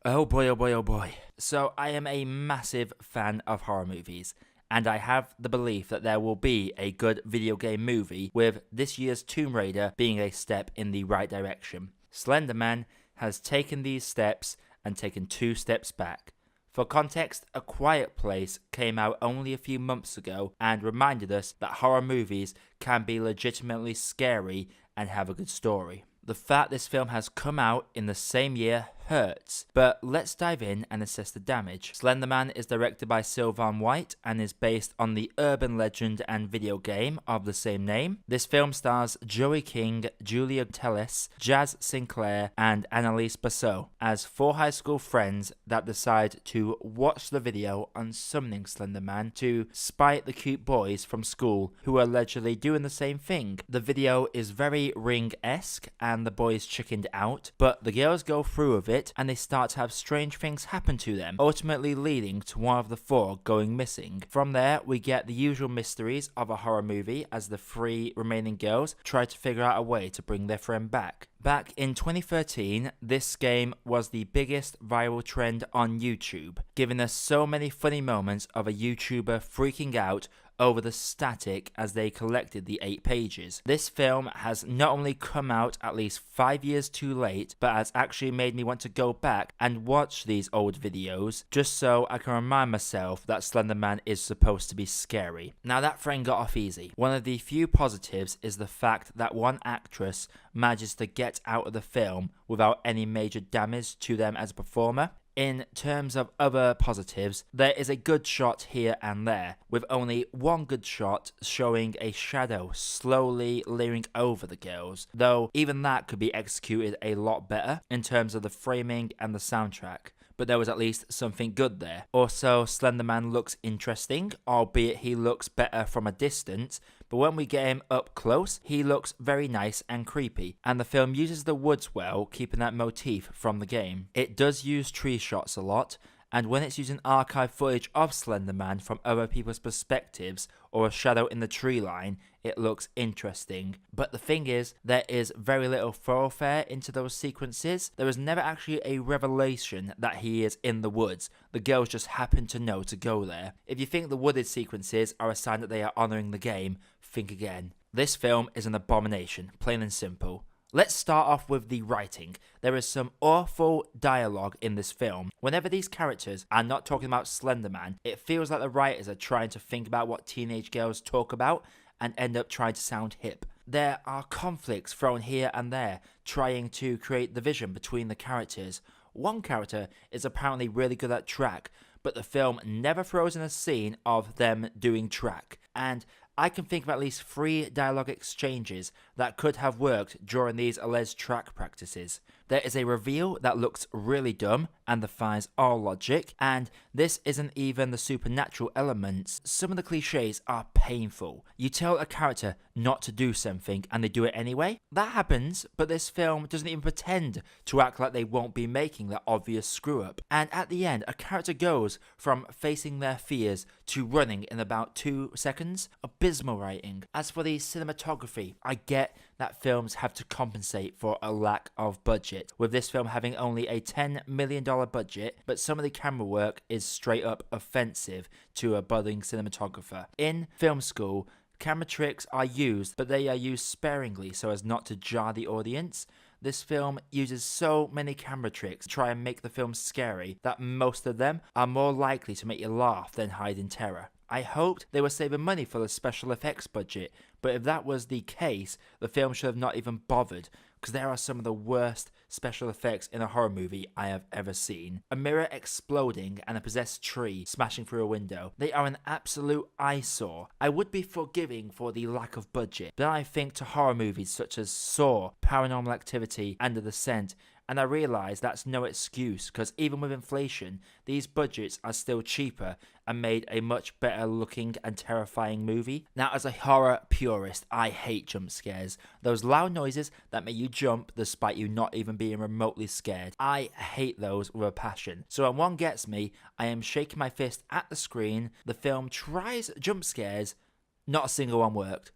Oh boy, oh boy, oh boy. So, I am a massive fan of horror movies, and I have the belief that there will be a good video game movie, with this year's Tomb Raider being a step in the right direction. Slender Man has taken these steps and taken 2 steps back. For context, A Quiet Place came out only a few months ago and reminded us that horror movies can be legitimately scary and have a good story. The fact this film has come out in the same year hurts, but let's dive in and assess the damage. Slender Man is directed by Sylvain and is based on the urban legend and video game of the same name. This film stars Joey King, Julia Tellis, Jazz Sinclair, and Annalise Basso as 4 high school friends that decide to watch the video on summoning Slender Man to spite the cute boys from school who are allegedly doing the same thing. The video is very Ring-esque and the boys chickened out, but the girls go through with it and they start to have strange things happen to them, ultimately leading to one of the 4 going missing. From there, we get the usual mysteries of a horror movie as the 3 remaining girls try to figure out a way to bring their friend back. Back in 2013, this game was the biggest viral trend on YouTube, giving us so many funny moments of a YouTuber freaking out over the static as they collected the 8 pages. This film has not only come out at least 5 years too late, but has actually made me want to go back and watch these old videos just so I can remind myself that Slender Man is supposed to be scary. Now that friend got off easy. One of the few positives is the fact that one actress manages to get out of the film without any major damage to them as a performer. In terms of other positives, there is a good shot here and there, with only one good shot showing a shadow slowly layering over the girls, though even that could be executed a lot better in terms of the framing and the soundtrack. But there was at least something good there. Also, Slender Man looks interesting, albeit he looks better from a distance, but when we get him up close, he looks very nice and creepy, and the film uses the woods well, keeping that motif from the game. It does use tree shots a lot, and when it's using archive footage of Slender Man from other people's perspectives or a shadow in the tree line, it looks interesting. But the thing is, there is very little thoroughfare into those sequences. There is never actually a revelation that he is in the woods. The girls just happen to know to go there. If you think the wooded sequences are a sign that they are honouring the game, think again. This film is an abomination, plain and simple. Let's start off with the writing. There is some awful dialogue in this film. Whenever these characters are not talking about Slender Man, it feels like the writers are trying to think about what teenage girls talk about and end up trying to sound hip. There are conflicts thrown here and there, trying to create division between the characters. One character is apparently really good at track, but the film never throws in a scene of them doing track. And I can think of at least 3 dialogue exchanges that could have worked during these alleged track practices. There is a reveal that looks really dumb and defies all logic, and this isn't even the supernatural elements. Some of the cliches are painful. You tell a character not to do something and they do it anyway. That happens, but this film doesn't even pretend to act like they won't be making that obvious screw up. And at the end, a character goes from facing their fears to running in about 2 seconds. Abysmal writing. As for the cinematography, I get that films have to compensate for a lack of budget, with this film having only a $10 million budget, but some of the camera work is straight up offensive to a budding cinematographer. In film school, camera tricks are used, but they are used sparingly so as not to jar the audience. This film uses so many camera tricks to try and make the film scary that most of them are more likely to make you laugh than hide in terror. I hoped they were saving money for the special effects budget, but if that was the case, the film should have not even bothered, because there are some of the worst special effects in a horror movie I have ever seen. A mirror exploding and a possessed tree smashing through a window. They are an absolute eyesore. I would be forgiving for the lack of budget, but I think to horror movies such as Saw, Paranormal Activity, and The Descent, and I realise that's no excuse, because even with inflation, these budgets are still cheaper and made a much better looking and terrifying movie. Now, as a horror purist, I hate jump scares. Those loud noises that make you jump despite you not even being remotely scared. I hate those with a passion. So when one gets me, I am shaking my fist at the screen. The film tries jump scares. Not a single one worked.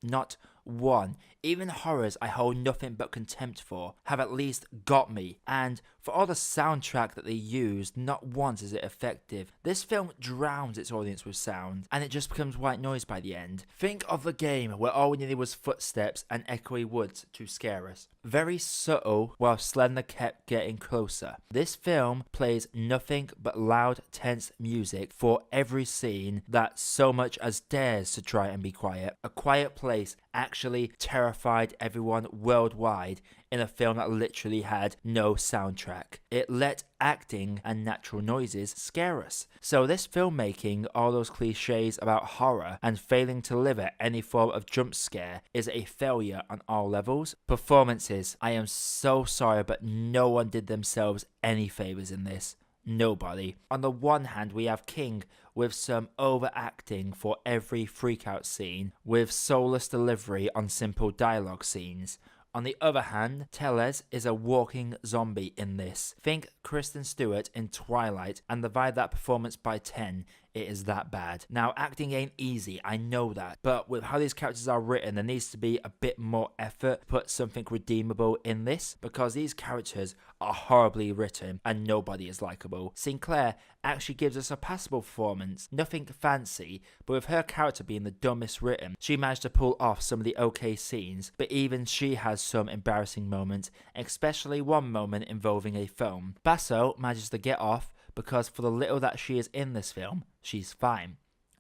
Not one. Even horrors I hold nothing but contempt for have at least got me, and for all the soundtrack that they used, not once is it effective. This film drowns its audience with sound, and it just becomes white noise by the end. Think of the game where all we needed was footsteps and echoey woods to scare us. Very subtle, while Slender kept getting closer. This film plays nothing but loud, tense music for every scene that so much as dares to try and be quiet. A Quiet Place actually terrified everyone worldwide in a film that literally had no soundtrack. It let acting and natural noises scare us. So this filmmaking, all those cliches about horror and failing to deliver any form of jump scare, is a failure on all levels. Performances, I am so sorry, but no one did themselves any favors in this. Nobody. On the one hand, we have King with some overacting for every freakout scene, with soulless delivery on simple dialogue scenes. On the other hand, Tellez is a walking zombie in this. Think Kristen Stewart in Twilight and divide that performance by 10. It is that bad. Now, acting ain't easy, I know that, but with how these characters are written, there needs to be a bit more effort to put something redeemable in this, because these characters are horribly written and nobody is likable. Sinclair actually gives us a passable performance, nothing fancy, but with her character being the dumbest written, she managed to pull off some of the okay scenes, but even she has some embarrassing moments, especially one moment involving a phone. Basso manages to get off, because for the little that she is in this film, she's fine.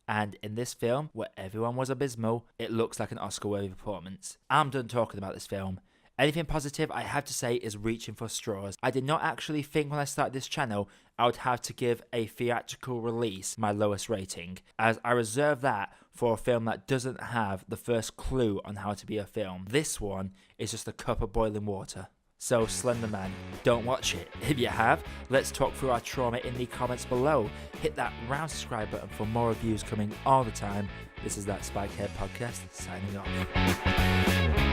And in this film, where everyone was abysmal, it looks like an Oscar-worthy performance. I'm done talking about this film. Anything positive I have to say is reaching for straws. I did not actually think when I started this channel I would have to give a theatrical release my lowest rating, as I reserve that for a film that doesn't have the first clue on how to be a film. This one is just a cup of boiling water. So Slender Man, don't watch it. If you have, let's talk through our trauma in the comments below. Hit that round subscribe button for more reviews coming all the time. This is That Spikehead Podcast, signing off.